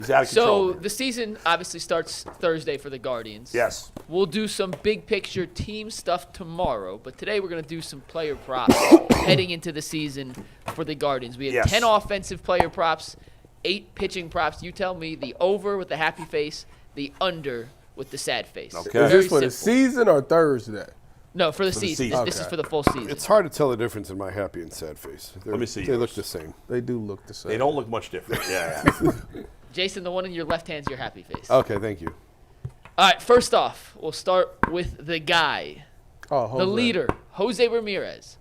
He's out of control. So the season obviously starts Thursday for the Guardians. Yes. We'll do some big picture team stuff tomorrow, but today we're going to do some player props heading into the season for the Guardians. We have 10 offensive player props, 8 pitching props. You tell me the over with the happy face, the under with the sad face. Okay. Is this for the season or Thursday? No, for the season. This is for the full season. It's hard to tell the difference in my happy and sad face. Let me see. They look the same. They do look the same. They don't look much different. Yeah. Jason, the one in your left hand's your happy face. Okay, thank you. All right, first off, we'll start with the guy, Oh, the leader, Jose Ramirez.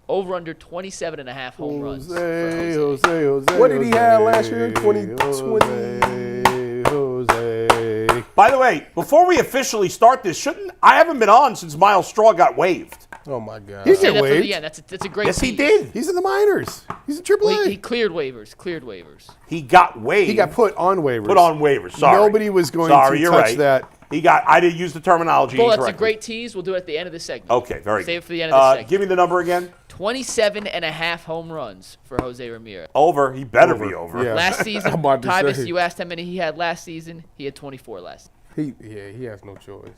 Over under 27.5 home runs. for Jose. What did he have last year? 2020. Jose. By the way, before we officially start this, I haven't been on since Miles Straw got waived. Oh my God. He's Say get that for waived. the end. That's a great Yes, he tease. did. He's in the minors. He's in AAA. Well, he cleared waivers. He got waived. He got put on waivers. Put on waivers. Sorry. Nobody was going Sorry, to you're touch right. that. I didn't use the terminology Well, that's a incorrectly. great tease. We'll do it at the end of the segment. Okay, very good. Save it for the end of the segment. Give me the number again. 27.5 home runs for Jose Ramirez. Over. He better be over. Yeah. Last season, I'm about to Tyvis, say. you asked how many he had last season. He had 24 last. He has no choice.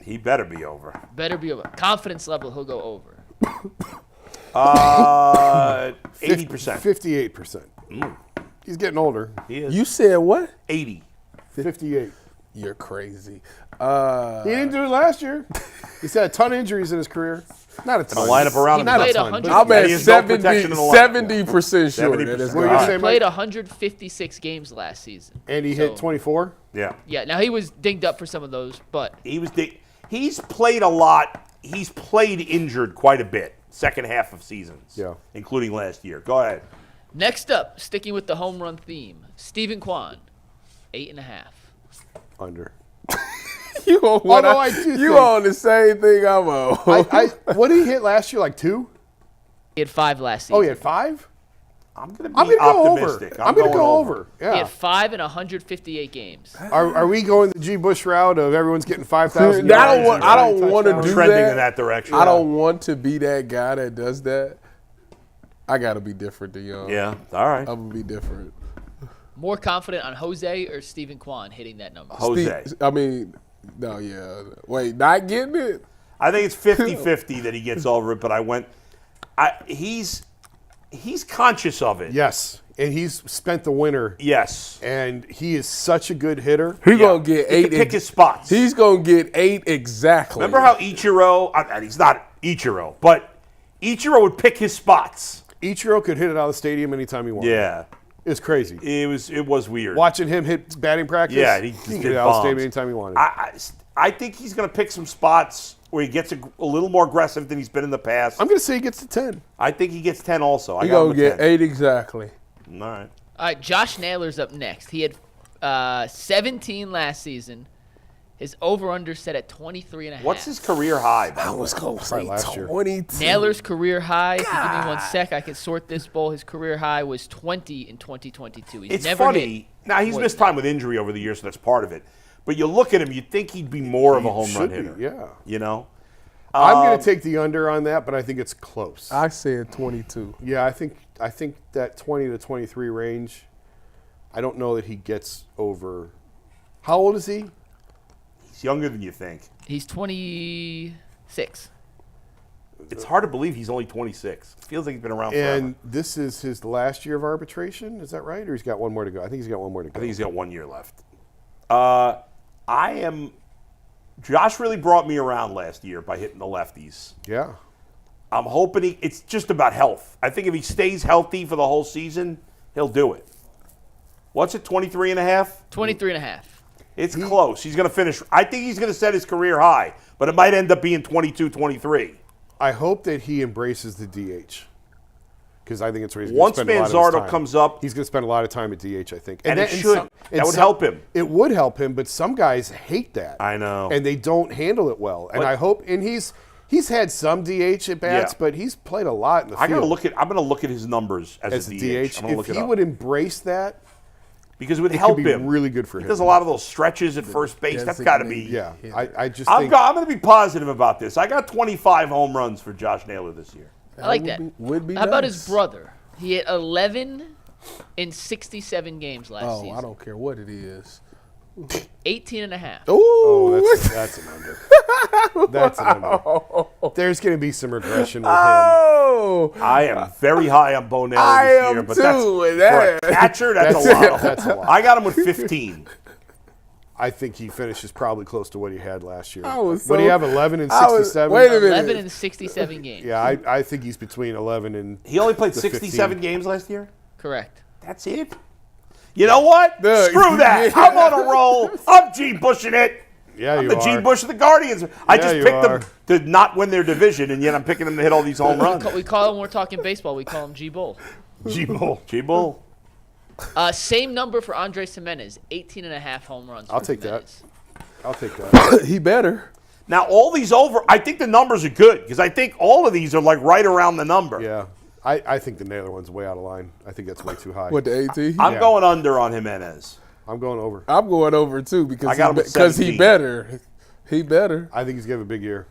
He better be over. Better be over. Confidence level, he'll go over. 80%. 58%. He's getting older. He is. You said what? 80. 58. You're crazy. He didn't do it last year. He's had a ton of injuries in his career. Not a ton. line up around He him. Not played a ton. 100. I'm Yeah, at he has no protection in the line. 70% sure. 70%. That is What were you gone. saying, Played Mike? 156 games last season. And he hit 24? Yeah. Yeah, now he was dinged up for some of those, but He's played a lot. He's played injured quite a bit. Second half of seasons. Yeah. Including last year. Go ahead. next up, sticking with the home run theme, Stephen Kwan, 8.5. Under. You on what Although I do you think- on the same thing I'm on. What did he hit last year? Like 2? He had 5 last season. Oh, he had 5? I'm going I'm to be going to go over. optimistic. I'm going to go over. He Yeah. had 5 in 158 games. Are we going the G. Bush route of everyone's getting 5,000 I yards? don't want to I'm do trending that. in that direction. I don't want to be that guy that does that. I got to be different, DeYoung. Yeah. All right. I'm going to be different. More confident on Jose or Stephen Kwan hitting that number? Jose. No, yeah. Wait, not getting it? I think it's 50-50 that he gets over it, but he's conscious of it. Yes. And he's spent the winter. Yes. And he is such a good hitter. He's going to get He 8. can pick his spots. He's going to get 8 exactly. Remember how Ichiro, he's not Ichiro, but Ichiro would pick his spots. Ichiro could hit it out of the stadium anytime he wanted. Yeah. It's crazy. It was weird. Watching him hit batting practice, Yeah, he he just could did hit it out of the bombs. stadium anytime he wanted. I think he's going to pick some spots where he gets a little more aggressive than he's been in the past. I'm going to say he gets to 10. I think he gets 10 also. He's going to get 10. 8 exactly. All right. All right, Josh Naylor's up next. He had 17 last season. His over-under set at 23.5. What's his career high? By the way? going to say last year. 22. Naylor's career high, if you give me 1 sec, I can sort this ball. His career high was 20 in 2022. He's It's never funny. hit Now, he's more missed than time with injury over the years, so that's part of it. But you look at him, you'd think he'd be more of a home run should be, hitter. yeah. You know? I'm going to take the under on that, but I think it's close. I said 22. Yeah, I think that 20 to 23 range, I don't know that he gets over. How old is he? He's younger than you think. He's 26. It's hard to believe he's only 26. It feels like he's been around forever. And this is his last year of arbitration, is that right? Or he's got one more to go? I think he's got one more to go. I think he's got 1 year left. Josh really brought me around last year by hitting the lefties. Yeah. I'm hoping it's just about health. I think if he stays healthy for the whole season, he'll do it. What's it, 23.5? 23.5. It's close. He's going to finish. I think he's going to set his career high, but it might end up being 22, 23. I hope that he embraces the DH. Because I think it's where he's going to Once spend a lot of his Manzardo time. comes up, He's going to spend a lot of time at DH, I think. And it should. That would help him. It would help him, but some guys hate that. I know. And they don't handle it well. And But- I hope, and he's had some DH at bats, Yeah. but he's played a lot in the field. I'm going to look at his numbers as a DH. I'm going to look If it he up. would embrace that, Because it would it help could be him. really good for him. He does a lot of those stretches at first base. That's got to be. Yeah, I just I'm think going to be positive about this. I got 25 home runs for Josh Naylor this year. I like that. Would be How about nice. his brother? He hit 11 in 67 games last season. I don't care what it is. 18.5. Ooh. That's an under. That's an under. There's going to be some regression with him. Oh. I am very high on Bo Naylor I this am year, but too, for a catcher, that's a lot. That's a lot. I got him with 15. I think he finishes probably close to what he had last year. I was What do you so- have, 11 and I was- 67? wait a minute. 11 in 67 games. Yeah, I think he's between 11 and He only played the 67 15. games last year? Correct. That's it? You know what? Look, Screw that. yeah. I'm on a roll. I'm Gene Bushing it. Yeah, I'm you the are. Gene Bush of the Guardians. I Yeah, just you picked are. them to not win their division, and yet I'm picking them to hit all these home runs. We call him, we're talking baseball, we call him G-Bull. G-Bull. G-Bull. Same number for Andres Gimenez, 18.5 home runs. I'll for take that. Gimenez. I'll take that. He better. Now, all these over, I think the numbers are good, because I think all of these are like right around the number. Yeah. I think the Naylor one's way out of line. I think that's way too high. What, the 18? I'm Yeah. going under on Jimenez. I'm going over. I'm going over, too, I because got him at he 17. better. He better. I think he's going to have a big year.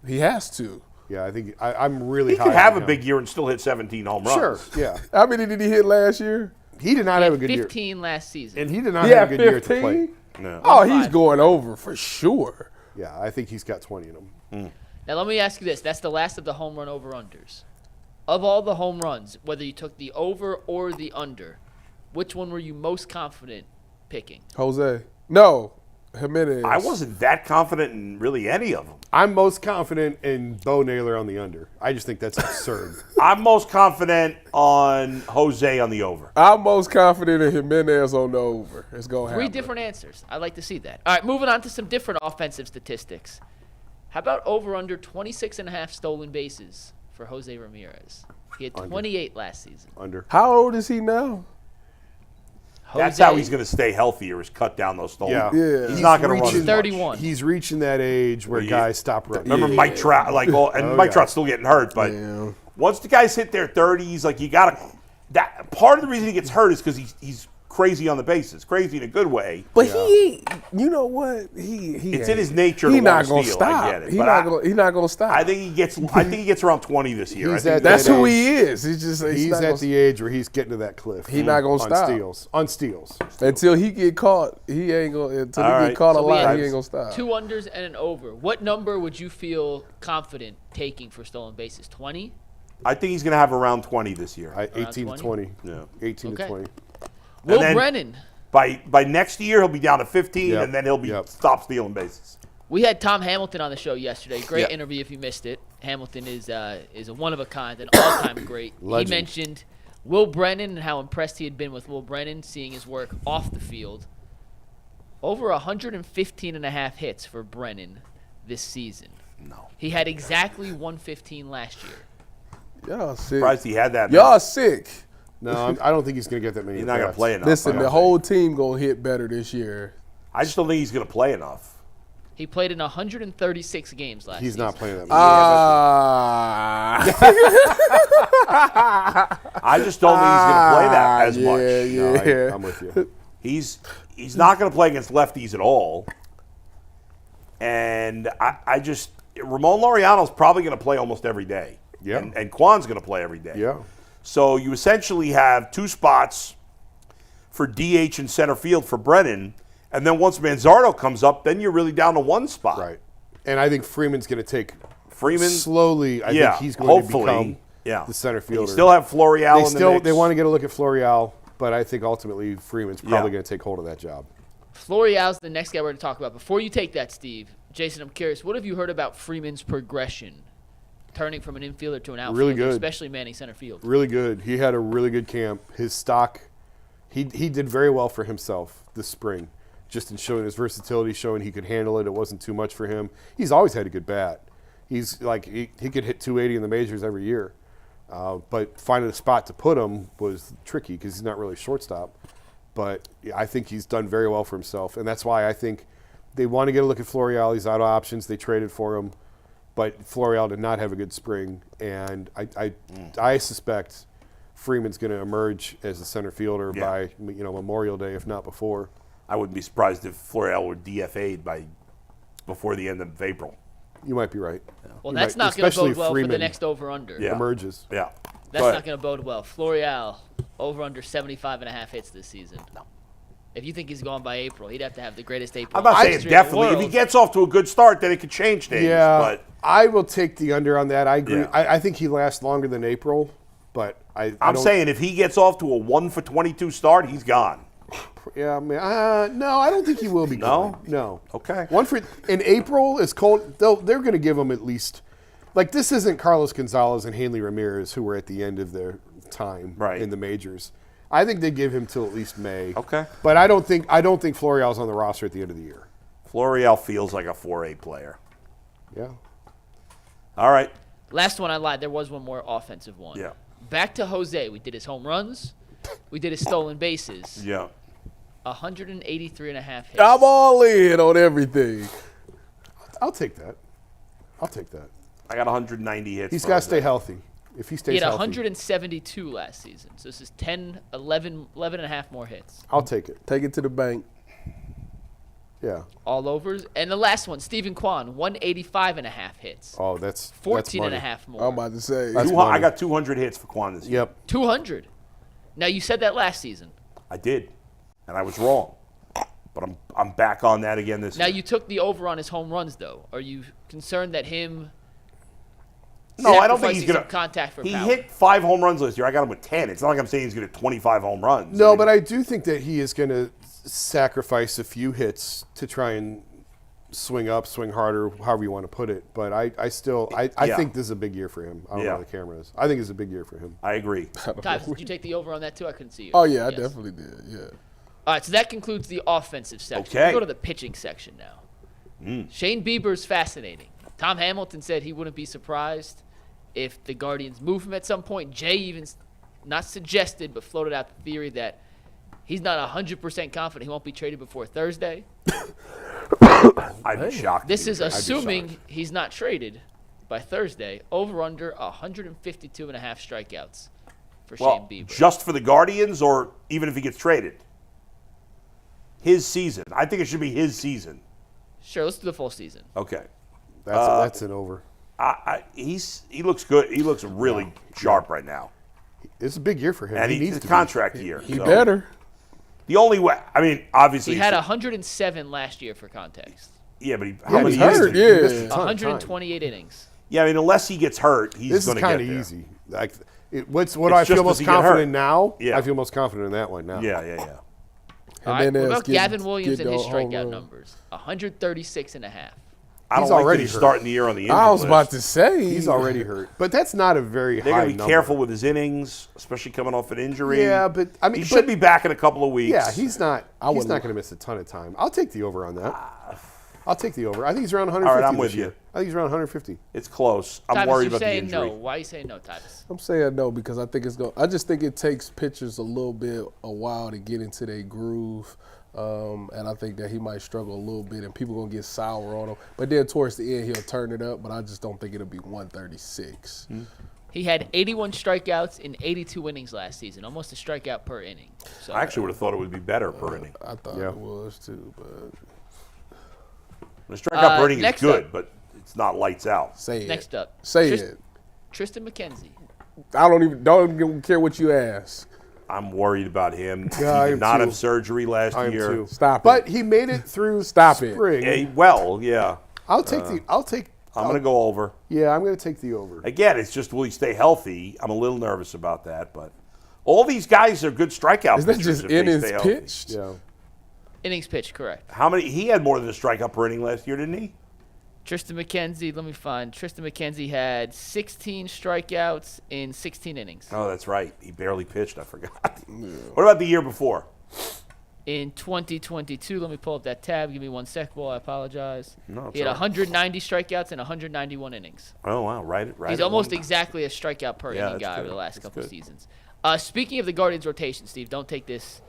He has to. Yeah, I think I'm really He high could have on a him. big year and still hit 17 home runs. Sure, yeah. How many did he hit last year? He did not have a good year. 15 last season. And he did not He have had a good year to 15? play. No. Oh, he's 5. going over for sure. Yeah, I think he's got 20 in him. Now, let me ask you this. That's the last of the home run over-unders. Of all the home runs, whether you took the over or the under, which one were you most confident picking? Jose. No. Jimenez. I wasn't that confident in really any of them. I'm most confident in Bo Naylor on the under. I just think that's absurd. I'm most confident on Jose on the over. I'm most confident in Jimenez on the over. It's going to happen. 3 different answers. I'd like to see that. All right, moving on to some different offensive statistics. How about over-under 26.5 stolen bases for Jose Ramirez? He had 28 last season. Under. How old is he now? That's Jose, how he's going to stay healthier, is cut down those stolen. Yeah. Yeah. He's not going to run reaching- as much. 31. He's reaching that age where Yeah. guys stop running. Remember Mike Trout, Mike yeah. Trout's still getting hurt, but Yeah. once the guys hit their 30s, like you got to. That part of the reason he gets hurt is because he's crazy on the bases, crazy in a good way. But he ain't. You know what? He It's ain't. in his nature. He to not want gonna to steal. stop. I get it. He But not gonna stop. I think he gets. I think he gets around 20 this year. He's I think at that's that who age. he is. He's just. He's not at gonna the age where he's getting to that cliff. He not gonna on stop. steals. On steals. Until he get caught, he ain't gonna. Until All he right. get caught So we alive, had he ain't gonna stop. 2 unders and an over. What number would you feel confident taking for stolen bases? 20? I think he's going to have around 20 this year. 18 to 20. Yeah. 18 Okay. to 20. Will then- Brennan. By next year, he'll be down to 15, Yep. and then he'll be Yep. stop stealing bases. We had Tom Hamilton on the show yesterday. Great Yeah. interview if you missed it. Hamilton is a one-of-a-kind, an all-time great. Legend. He mentioned Will Brennan and how impressed he had been with Will Brennan, seeing his work off the field. Over 115.5 hits for Brennan this season. No. He had exactly 115 last year. Y'all sick. Surprised he had that. Y'all sick. No, I don't think he's going to get that many. He's not going to at-bats. play enough. Listen, I don't the think. whole team gonna hit better this year. I just don't think he's going to play enough. He played in 136 games last He's season. not playing that many. I just don't think he's going to play that as much. Yeah. I'm with you. He's not going to play against lefties at all. And I just Ramon Laureano's probably going to play almost every day. Yeah. And Kwan's going to play every day. Yeah. So you essentially have 2 spots for DH and center field for Brennan. And then once Manzardo comes up, then you're really down to 1 spot. Right. And I think Freeman's going to take Freeman, slowly. I yeah, think he's going hopefully, to become yeah. the center fielder. You still have Florial in the mix. They want to get a look at Florial, but I think ultimately Freeman's probably Yeah. going to take hold of that job. Florial's the next guy we're going to talk about. Before you take that, Steve, Jason, I'm curious, what have you heard about Freeman's progression, turning from an infielder to an outfielder, Really good. especially manning center field? Really good. He had a really good camp. His stock, he did very well for himself this spring, just in showing his versatility, showing he could handle it. It wasn't too much for him. He's always had a good bat. He's like he could hit 280 in the majors every year, but finding a spot to put him was tricky because he's not really a shortstop. But yeah, I think he's done very well for himself, and that's why I think they want to get a look at Florial. He's out of options. They traded for him, but Florial did not have a good spring, and I suspect Freeman's going to emerge as a center fielder Yeah. by Memorial Day, if not before. I wouldn't be surprised if Florial were DFA'd before the end of April. You might be right. Well, You that's might- not going to especially bode well for the Freeman next over-under. Yeah. emerges. Yeah. That's Go not going to bode well. Florial, Over under 75.5 hits this season. No. If you think he's gone by April, he'd have to have the greatest April. I'm not saying history in the definitely. If he world. gets off to a good start, then it could change things. Yeah, But I will take the under on that. I agree. Yeah. I think he lasts longer than April, but I I'm don't, saying if he gets off to a 1-for-22 start, he's gone. Yeah, I mean, no, I don't think he will be. No? gone. No. Okay. In April is cold. They're going to give him at least, like, this isn't Carlos Gonzalez and Hanley Ramirez who were at the end of their time in the majors. I think they give him till at least May. Okay. But I don't think Florial's on the roster at the end of the year. Florial feels like a 4A player. Yeah. All right. Last one I lied. There was one more offensive one. Yeah. Back to Jose. We did his home runs. We did his stolen bases. Yeah. 183.5 hits. I'm all in on everything. I'll take that. I got 190 hits. He's for got to Jose. stay healthy. If he stays He had healthy. 172 last season. So this is 11 and a half more hits. I'll take it. Take it to the bank. Yeah. All overs. And the last one, Stephen Kwan, 185.5 hits. Oh, that's 14 and a money. half more. I'm about to say. That's I money. got 200 hits for Quan this year. Yep. 200. Now, you said that last season. I did, and I was wrong. But I'm back on that again this Now, year. you took the over on his home runs, though. Are you concerned that him No, I don't think he's sacrificing going some contact for He power? hit 5 home runs last year. I got him with 10. It's not like I'm saying he's going to 25 home runs. No, I mean, but I do think that he is going to sacrifice a few hits to try and swing up, swing harder, however you want to put it. But I Yeah. think this is a big year for him. I don't know Yeah. how the camera is. I think it's a big year for him. I agree. Tyvis, did you take the over on that, too? I couldn't see you. Oh, yeah, I Yes. definitely did. Yeah. All right, so that concludes the offensive section. Okay. We'll go to the pitching section now. Shane Bieber's fascinating. Tom Hamilton said he wouldn't be surprised if the Guardians move him at some point. Jay even not suggested but floated out the theory that he's not 100% confident he won't be traded before Thursday. I'd be shocked. This is I'd be assuming shocked. he's not traded by Thursday. Over under 152.5 strikeouts for Shane Well, Bieber. just for the Guardians or even if he gets traded? His season. I think it should be his season. Sure, let's do the full season. Okay. That's an over. He looks good. He looks really sharp right now. It's a big year for him. And he he's needs a to contract year. He so better. The only way, I mean, obviously. He had 107 last year for context. Yeah, but How he's many years hurt, did he miss? yeah. A ton of time. 128 innings. Yeah, I mean, unless he gets hurt, he's This is going to get kind of there. easy. Like, what It's I just feel does most he get hurt? confident now? Yeah. I feel most confident in that one now. Yeah. All right, then what there's about Gavin Williams and his the home strikeout run. numbers? 136.5. I He's don't like that already he's hurt. starting the year on the injury I was list. about to say. He's already hurt. But that's not a very They're high going to be number. careful with his innings, especially coming off an injury. Yeah, but I mean, he should be back in a couple of weeks. Yeah, he's not going wouldn't- to miss a ton of time. I'll take the over on that. I'll take the over. I think he's around 150 All right, I'm this with year. you. I think he's around 150. It's close. I'm Tyvis, worried you about the saying injury. no. Why are you saying no, Tyvis? I'm saying no because I think it's going. I just think it takes pitchers a while to get into their groove, and I think that he might struggle a little bit, and people gonna get sour on him. But then towards the end, he'll turn it up. But I just don't think it'll be 136. He had 81 strikeouts in 82 innings last season, almost a strikeout per inning. So I actually would have thought it would be better per inning. I thought Yeah. it was too, but The strikeout per inning is next good, up. but it's not lights out. say it. next up, Say Trist- it. Tristan McKenzie. I don't care what you ask. I'm worried about him. Yeah, I he am did not too. have surgery last I am year. too. Stop it. But he made it through Stop it. spring. Yeah. I'll take I'm going to go over. Yeah, I'm going to take the over. Again, it's just will he stay healthy? I'm a little nervous about that, but all these guys are good strikeout Is that pitchers just if they innings stay healthy. pitched? Yeah. Innings pitched, correct. How many? He had more than a strikeout per inning last year, didn't he? Tristan McKenzie, let me find. Tristan McKenzie had 16 strikeouts in 16 innings. Oh, that's right. He barely pitched. I forgot. What about the year before? In 2022, let me pull up that tab. Give me 1 sec, Will. I apologize. No, it's He had all right. 190 strikeouts and 191 innings. Oh, wow. Right. He's almost exactly a strikeout per Yeah, inning that's guy over good. the last That's couple good. seasons. Speaking of the Guardians rotation, Steve, don't take this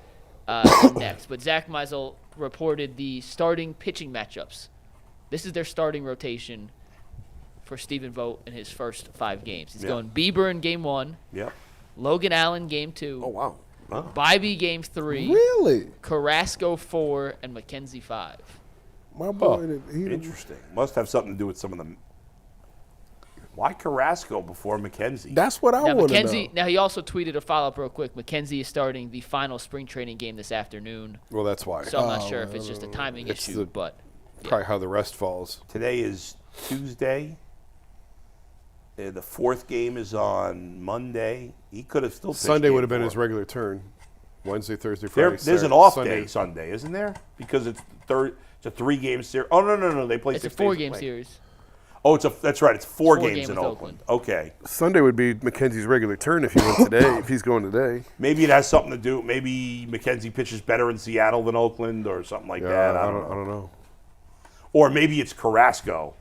next. But Zach Meisel reported the starting pitching matchups. This is their starting rotation for Stephen Vogt in his first 5 games. He's Yeah. going Bieber in game 1, Yep. Logan Allen game 2, Oh, wow. Bybee game 3, Really? Carrasco 4, and McKenzie 5. My boy, he Interesting. Must have something to do with some of the Why Carrasco before McKenzie? That's what I Now, want to McKenzie, know. now he also tweeted a follow-up real quick. McKenzie is starting the final spring training game this afternoon. Well, that's why. So I'm not sure if it's just a timing It's issue, but Probably how the rest falls. Today is Tuesday. The fourth game is on Monday. He could have still pitched Sunday game would have been 4. his regular turn. Wednesday, Thursday, There, Friday. there's an Saturday, off Sunday. day Sunday, isn't there? Because it's a 3-game series. Oh no, they play it's a 6 days. 4-game series. Oh, that's right. It's 4 4 games game in with Oakland. Okay, Sunday would be McKenzie's regular turn if he went today. If he's going today. maybe it has something to do. Maybe McKenzie pitches better in Seattle than Oakland, or something like that. I don't know. Or maybe it's Carrasco,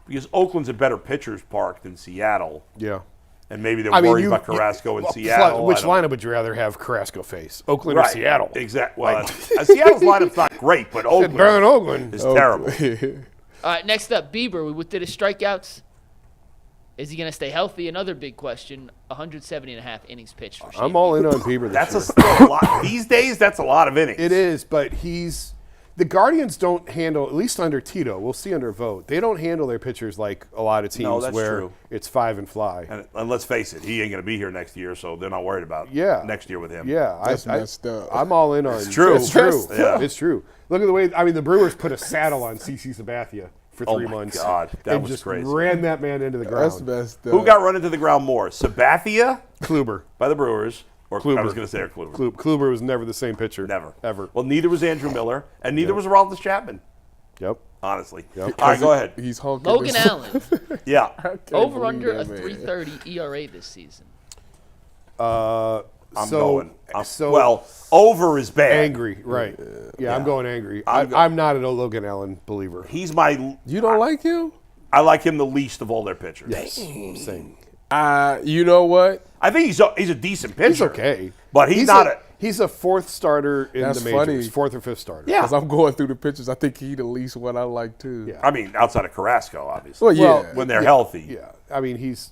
because Oakland's a better pitcher's park than Seattle, Yeah. and maybe they're worried about Carrasco in Seattle. Which I don't- lineup would you rather have Carrasco face? Oakland or Right. Seattle? Exactly. Well, Seattle's lineup's not great, but Oakland Better than Oakland. is terrible. All right, next up, Bieber. We did his strikeouts. Is he going to stay healthy? Another big question. 170.5 innings pitched for Shane I'm all in on Bieber this That's year. still a lot. These days, that's a lot of innings. It is, but the Guardians don't handle, at least under Tito, we'll see under Vogt, they don't handle their pitchers like a lot of teams No, that's where true. it's 5 and fly. And let's face it, he ain't going to be here next year, so they're not worried about next year with him. Yeah, That's messed up. I'm all in on It's true. It's true. Yeah. It's true. Look at the way, the Brewers put a saddle on CC Sabathia for 3 Oh, my months. God. That and was just crazy. ran that man into the That's ground. messed up. Who got run into the ground more, Sabathia Kluber. by the Brewers, or Kluber. I was going to say Kluber. Kluber was never the same pitcher. Never. Ever. Well, neither was Andrew Miller, and neither was Aroldis Chapman, Yep. honestly. Yep. All right, go ahead. He's honking. Logan this- Allen. Yeah. Over under a believe that, man. 3.30 ERA this season. I'm So- going. so- well, over is bad. angry, right. Yeah, I'm going angry. I'm not a Logan Allen believer. He's my. You don't like him? I like him the least of all their pitchers. Yes. Same. You know what? I think he's a decent pitcher. He's okay. But he's not He's a fourth starter in That's the majors. funny. Fourth or fifth starter. Yeah. Because I'm going through the pictures. I think he the least one I like too. Yeah. I mean, outside of Carrasco, obviously. Well, yeah. When they're healthy. Yeah. I mean, he's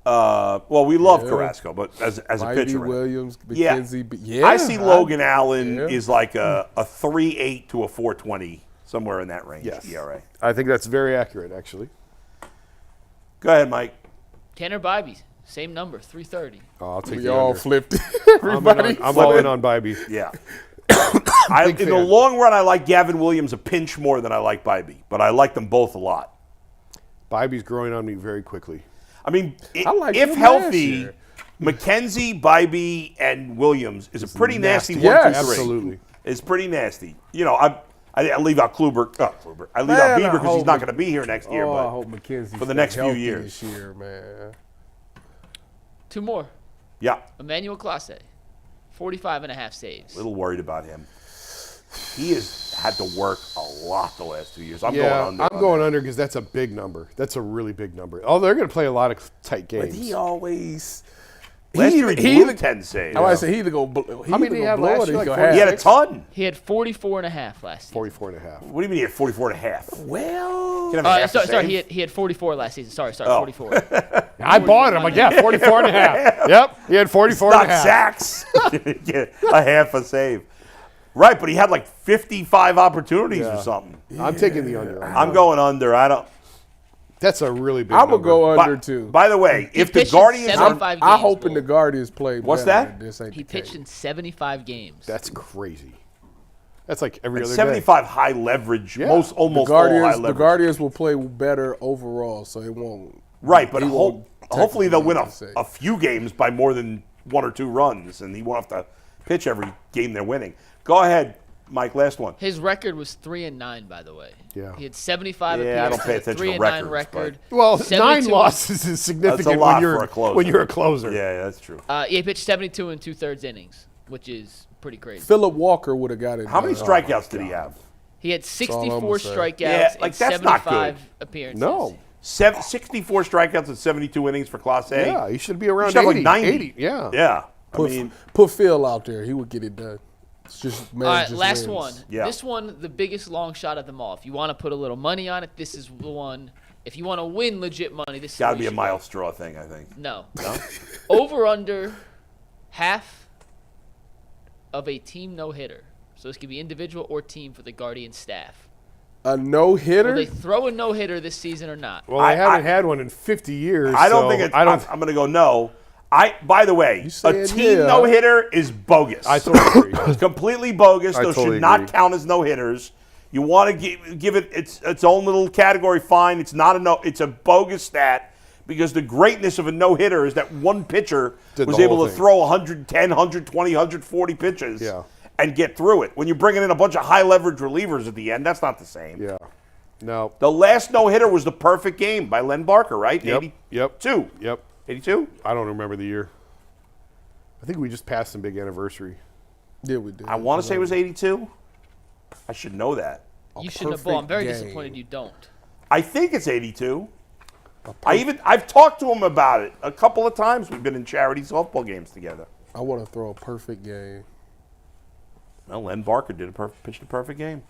Well, we love Carrasco, but as a Ivy pitcher. Williams, Yeah. McKenzie. Yeah. I see Logan Allen yeah. is like a 3.8 to a 4.20, somewhere in that range. yes. ERA. I think that's very accurate, actually. Go ahead, Mike. Tanner Bybee, same number, 3.30. Oh, I'll take We the all under. flipped. I'm Everybody. all in on Bybee. Yeah. In the fan. long run, I like Gavin Williams a pinch more than I like Bybee, but I like them both a lot. Bybee's growing on me very quickly. I mean, I liked if him healthy, last year. McKenzie, Bybee, and Williams is a pretty nasty nasty. 1, 2, 3. Yes. Absolutely. It's pretty nasty. You know, I leave out Kluber. I leave Man, out I Bieber because he's hope not going to be here next year. Oh, I But hope McKenzie for the next few healthy years. this year, man. 2 more. yeah, Emmanuel Clase, 45.5 saves. a little worried about him. He has had to work a lot the last 2 years. I'm yeah, going under. I'm going under because that's a big number. That's a really big number. Oh, they're going to play a lot of tight games. But he always. Last year he blew 10 saves. I might say he either go. How many did he have last year? Like He had a ton. He had 44.5 last season. 44 and a half. What do you mean he had 44 and a half? Well, Can have a half a Sorry, save? he had 44 last season. Sorry, Oh. 44. I bought it. I'm like, yeah, 44 and a half. Yep, he had 44 Not and a half. sacks. Get a half a save. Right, but he had like 55 opportunities or something. I'm taking the under. I'm going under. I don't. That's a really big I'm number. gonna go By, under too. by the way, if the pitched in Guardians are 75 I'm games, hoping the Bull. Guardians play. What's better. that? This ain't He the pitched case. in 75 games. That's crazy. That's like every other 75 high leverage, Yeah. almost The all high Guardians, leverage. the Guardians will play better overall, so it won't. Right, but he won't hopefully they'll win technically say. a few games by more than 1 or 2 runs, and he won't have to pitch every game they're winning. Go ahead, Mike. Last one. His record was 3-9, by the way. Yeah. He had 75 Yeah, I don't appearances, pay a attention to 3-9 records, record. Well, 9 72 losses is significant That's a lot when you're for a closer. when you're a closer. Yeah, that's true. He pitched 72 and 2/3 innings, which is pretty crazy. Philip Walker would have got it. How many done. strikeouts did he have? He had all I'm 64 gonna say. strikeouts Yeah, like, and that's not 75 good. appearances. No. 64 strikeouts and 72 innings for Class A. Yeah, he should be around should have 80. like 90. 80. Yeah. Yeah. I Put, mean, put Phil out there. He would get it done. It's just man. All right, just last wins. one. Yeah. This one, the biggest long shot of them all. If you want to put a little money on it, this is the one. If you want to win legit money, this is got to where be you a should mile go. straw thing, I think. No. No? Over under half of a team no hitter. So this could be individual or team for the Guardian staff. A no-hitter? Will they throw a no-hitter this season or not? Well, they haven't had one in 50 years. I don't so think it's. I don't. I'm going to go no. By the way, a saying team yeah. no-hitter is bogus. I totally agree. It's completely bogus. I Those totally should not agree. count as no-hitters. You want to give it its own little category, fine. It's not a no. It's a bogus stat because the greatness of a no-hitter is that one pitcher Did was the able whole to thing. throw 110, 120, 140 pitches Yeah. and get through it. When you're bringing in a bunch of high-leverage relievers at the end, that's not the same. Yeah. No. The last no-hitter was The Perfect Game by Len Barker, right? Yep. 82. Yep. 82? I don't remember the year. I think we just passed some big anniversary. Yeah, we did. I want to say it was 82. I should know that. You shouldn't have bought. I'm very perfect disappointed game. you don't. I think it's 82. I've talked to him about it a couple of times. We've been in charity softball games together. I want to throw a perfect game. Well, Len Barker pitched a perfect game.